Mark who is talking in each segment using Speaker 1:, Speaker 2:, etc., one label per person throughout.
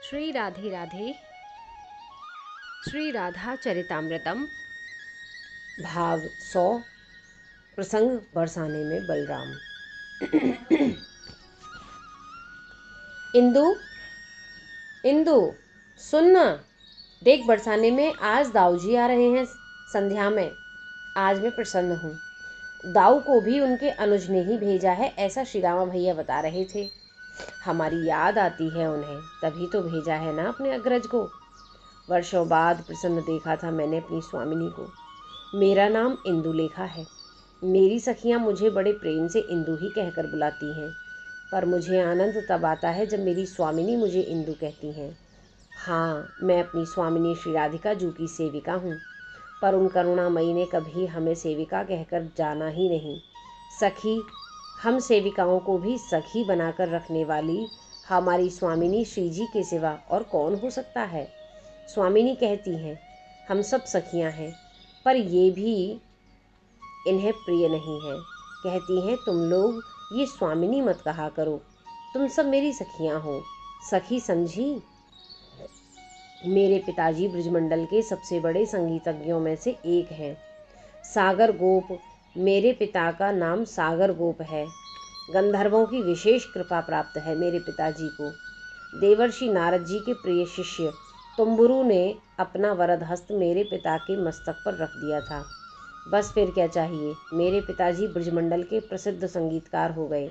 Speaker 1: श्री राधे राधे। श्री राधा चरितामृतम भाग 100। प्रसंग बरसाने में बलराम। इंदु, इंदु सुनना, देख बरसाने में आज दाऊजी आ रहे हैं संध्या में। आज मैं प्रसन्न हूँ। दाऊ को भी उनके अनुज ने ही भेजा है, ऐसा श्री रामा भैया बता रहे थे। हमारी याद आती है उन्हें, तभी तो भेजा है ना अपने अग्रज को। वर्षों बाद प्रसन्न देखा था मैंने अपनी स्वामिनी को। मेरा नाम इंदु लेखा है। मेरी सखियां मुझे बड़े प्रेम से इंदु ही कहकर बुलाती हैं, पर मुझे आनंद तब आता है जब मेरी स्वामिनी मुझे इंदु कहती हैं। हाँ, मैं अपनी स्वामिनी श्री राधिका जू की सेविका हूँ, पर उन करुणामयी ने कभी हमें सेविका कहकर जाना ही नहीं। सखी, हम सेविकाओं को भी सखी बनाकर रखने वाली हमारी स्वामिनी श्री जी के सिवा और कौन हो सकता है। स्वामिनी कहती हैं हम सब सखियां हैं, पर ये भी इन्हें प्रिय नहीं है। कहती हैं तुम लोग ये स्वामिनी मत कहा करो, तुम सब मेरी सखियां हो। सखी समझी। मेरे पिताजी ब्रजमंडल के सबसे बड़े संगीतज्ञों में से एक हैं। सागर गोप, मेरे पिता का नाम सागर गोप है। गंधर्वों की विशेष कृपा प्राप्त है मेरे पिताजी को। देवर्षि नारद जी के प्रिय शिष्य तुम्बुरु ने अपना वरद हस्त मेरे पिता के मस्तक पर रख दिया था। बस फिर क्या चाहिए, मेरे पिताजी ब्रजमंडल के प्रसिद्ध संगीतकार हो गए।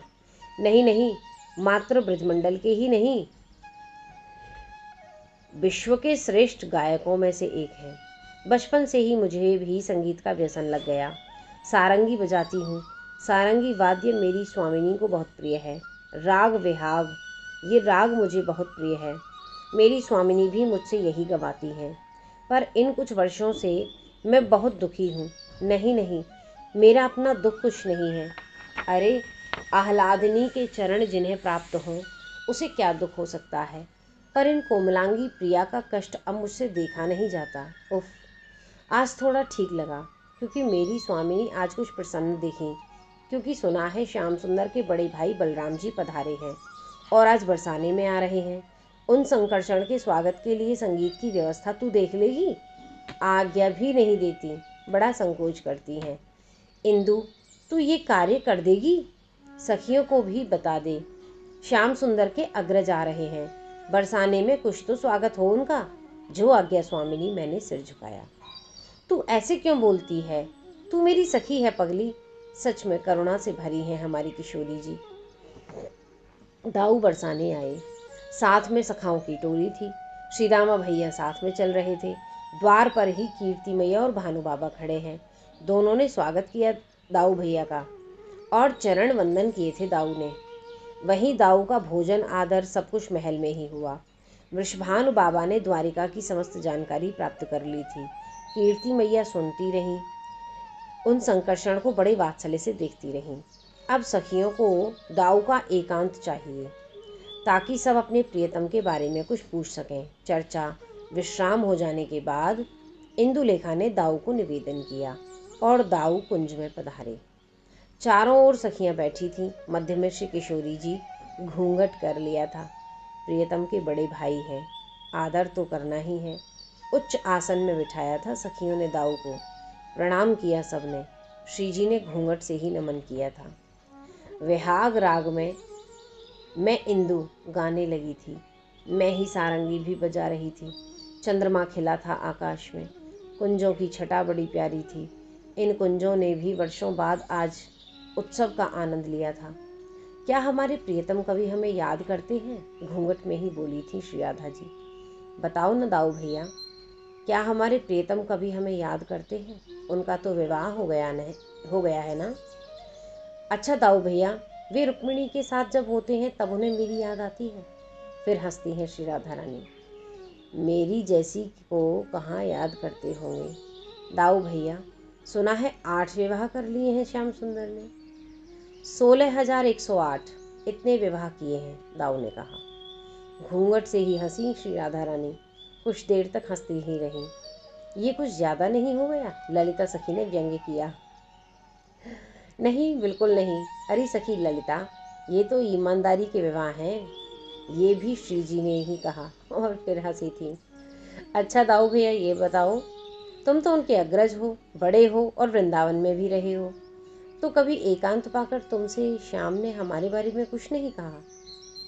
Speaker 1: नहीं नहीं, मात्र ब्रजमंडल के ही नहीं, विश्व के श्रेष्ठ गायकों में से एक हैं। बचपन से ही मुझे भी संगीत का व्यसन लग गया। सारंगी बजाती हूँ। सारंगी वाद्य मेरी स्वामिनी को बहुत प्रिय है। राग विहाग, ये राग मुझे बहुत प्रिय है। मेरी स्वामिनी भी मुझसे यही गवाती हैं। पर इन कुछ वर्षों से मैं बहुत दुखी हूँ। नहीं नहीं, मेरा अपना दुख कुछ नहीं है। अरे, आह्लादनी के चरण जिन्हें प्राप्त हों, उसे क्या दुख हो सकता है। पर इन कोमलांगी प्रिया का कष्ट अब मुझसे देखा नहीं जाता। उफ, आज थोड़ा ठीक लगा, क्योंकि मेरी स्वामिनी आज कुछ प्रसन्न दिखी। क्योंकि सुना है श्याम सुंदर के बड़े भाई बलराम जी पधारे हैं और आज बरसाने में आ रहे हैं। उन संकर्षण के स्वागत के लिए संगीत की व्यवस्था तू देख लेगी। आज्ञा भी नहीं देती, बड़ा संकोच करती हैं। इंदु, तू ये कार्य कर देगी? सखियों को भी बता दे, श्याम सुंदर के अग्रज आ रहे हैं। बरसाने में कुछ तो स्वागत हो उनका। जो आज्ञा स्वामिनी, मैंने सिर झुकाया। तू ऐसे क्यों बोलती है? तू मेरी सखी है पगली। सच में करुणा से भरी है हमारी किशोरी जी। दाऊ बरसाने आए। साथ में सखाओं की टोली थी। श्री रामा भैया साथ में चल रहे थे। द्वार पर ही कीर्ति मैया और भानु बाबा खड़े हैं। दोनों ने स्वागत किया दाऊ भैया का और चरण वंदन किए थे दाऊ ने। वहीं दाऊ का भोजन आदर सब कुछ महल में ही हुआ। वृषभानु बाबा ने द्वारिका की समस्त जानकारी प्राप्त कर ली थी। कीर्ति मैया सुनती रहीं, उन संकर्षण को बड़े वात्सल्य से देखती रहीं। अब सखियों को दाऊ का एकांत चाहिए, ताकि सब अपने प्रियतम के बारे में कुछ पूछ सकें। चर्चा विश्राम हो जाने के बाद इंदुलेखा ने दाऊ को निवेदन किया और दाऊ कुंज में पधारे। चारों ओर सखियां बैठी थीं। मध्य में श्री किशोरी जी घूंघट कर लिया था। प्रियतम के बड़े भाई हैं, आदर तो करना ही है। उच्च आसन में बिठाया था सखियों ने दाऊ को। प्रणाम किया सबने। श्री जी ने घूंघट से ही नमन किया था। विहाग राग में मैं इंदु गाने लगी थी। मैं ही सारंगी भी बजा रही थी। चंद्रमा खिला था आकाश में। कुंजों की छटा बड़ी प्यारी थी। इन कुंजों ने भी वर्षों बाद आज उत्सव का आनंद लिया था। क्या हमारे प्रियतम कभी हमें याद करते हैं? घूंघट में ही बोली थी श्री राधा जी। बताओ न दाऊ भैया, क्या हमारे प्रियतम कभी हमें याद करते हैं? उनका तो विवाह हो गया है ना। अच्छा दाऊ भैया, वे रुक्मिणी के साथ जब होते हैं तब उन्हें मेरी याद आती है। फिर हंसती हैं श्री राधा रानी। मेरी जैसी को कहाँ याद करते होंगे दाऊ भैया। सुना है 8 विवाह कर लिए हैं श्याम सुंदर ने। 16,108 इतने विवाह किए हैं, दाऊ ने कहा। घूंघट से ही हंसी श्री राधा रानी। कुछ देर तक हंसती ही रहीं। ये कुछ ज़्यादा नहीं हो गया? ललिता सखी ने व्यंग्य किया। नहीं, बिल्कुल नहीं। अरे सखी ललिता, ये तो ईमानदारी के विवाह हैं। ये भी श्री जी ने ही कहा और फिर हंसी थी। अच्छा दाऊ भैया, ये बताओ, तुम तो उनके अग्रज हो, बड़े हो और वृंदावन में भी रहे हो, तो कभी एकांत पाकर तुमसे श्याम ने हमारे बारे में कुछ नहीं कहा?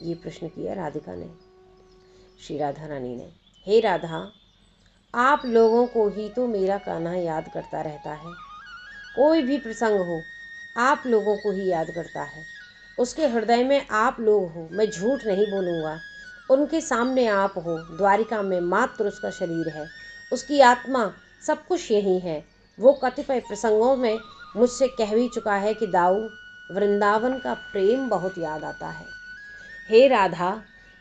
Speaker 1: ये प्रश्न किया राधिका ने। श्री राधा रानी ने, हे राधा, आप लोगों को ही तो मेरा कान्हा याद करता रहता है। कोई भी प्रसंग हो, आप लोगों को ही याद करता है। उसके हृदय में आप लोग हो, मैं झूठ नहीं बोलूँगा। उनके सामने आप हो, द्वारिका में मात्र उसका शरीर है, उसकी आत्मा सब कुछ यही है। वो कतिपय प्रसंगों में मुझसे कह भी चुका है कि दाऊ, वृंदावन का प्रेम बहुत याद आता है। हे राधा,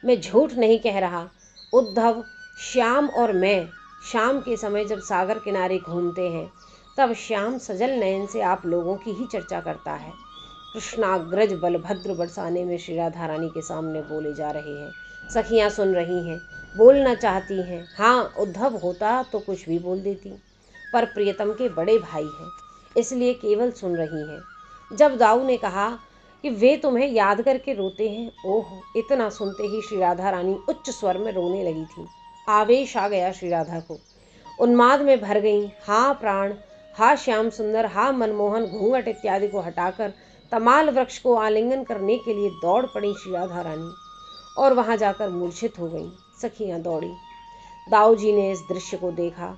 Speaker 1: मैं झूठ नहीं कह रहा। उद्धव, श्याम और मैं शाम के समय जब सागर किनारे घूमते हैं, तब श्याम सजल नयन से आप लोगों की ही चर्चा करता है। कृष्णाग्रज बलभद्र बरसाने में श्री राधा रानी के सामने बोले जा रहे हैं। सखियां सुन रही हैं, बोलना चाहती हैं। हाँ, उद्धव होता तो कुछ भी बोल देती, पर प्रियतम के बड़े भाई हैं, इसलिए केवल सुन रही हैं। जब दाऊ ने कहा कि वे तुम्हें याद करके रोते हैं, ओह, इतना सुनते ही श्री राधा रानी उच्च स्वर में रोने लगी थी। आवेश आ गया श्री राधा को, उन्माद में भर गई। हा प्राण, हा श्याम सुंदर, हा मनमोहन, घूंघट इत्यादि को हटाकर तमाल वृक्ष को आलिंगन करने के लिए दौड़ पड़ी श्री राधा रानी और वहां जाकर मूर्छित हो गई। सखियां दौड़ी। दाऊ जी ने इस दृश्य को देखा।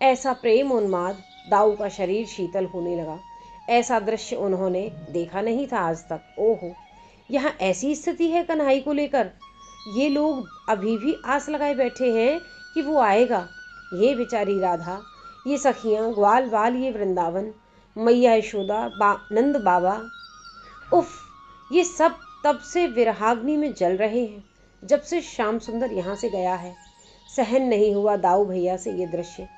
Speaker 1: ऐसा प्रेम उन्माद, दाऊ का शरीर शीतल होने लगा। ऐसा दृश्य उन्होंने देखा नहीं था आज तक। ओहो, यहाँ ऐसी स्थिति है कन्हई को लेकर। ये लोग अभी भी आस लगाए बैठे हैं कि वो आएगा। ये बेचारी राधा, ये सखियां, ग्वाल बाल, ये वृंदावन, मैया यशोदा, नंद बाबा, उफ, ये सब तब से विरहाग्नि में जल रहे हैं, जब से श्याम सुंदर यहाँ से गया है। सहन नहीं हुआ दाऊ भैया से ये दृश्य।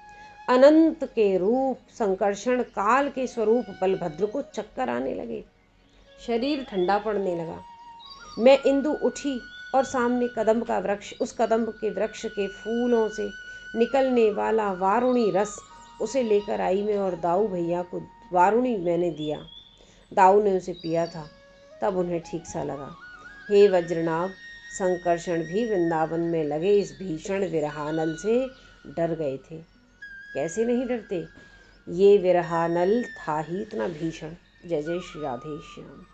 Speaker 1: अनंत के रूप संकर्षण काल के स्वरूप बलभद्र को चक्कर आने लगे, शरीर ठंडा पड़ने लगा। मैं इंदु उठी और सामने कदम्ब का वृक्ष, उस कदम्ब के वृक्ष के फूलों से निकलने वाला वारुणी रस, उसे लेकर आई मैं और दाऊ भैया को वारुणी मैंने दिया। दाऊ ने उसे पिया था, तब उन्हें ठीक सा लगा। हे वज्रनाभ, संकर्षण भी वृंदावन में लगे इस भीषण विरहानल से डर गए थे। कैसे नहीं डरते, ये विरहानल था ही इतना भीषण। जय जय श्री राधे श्याम।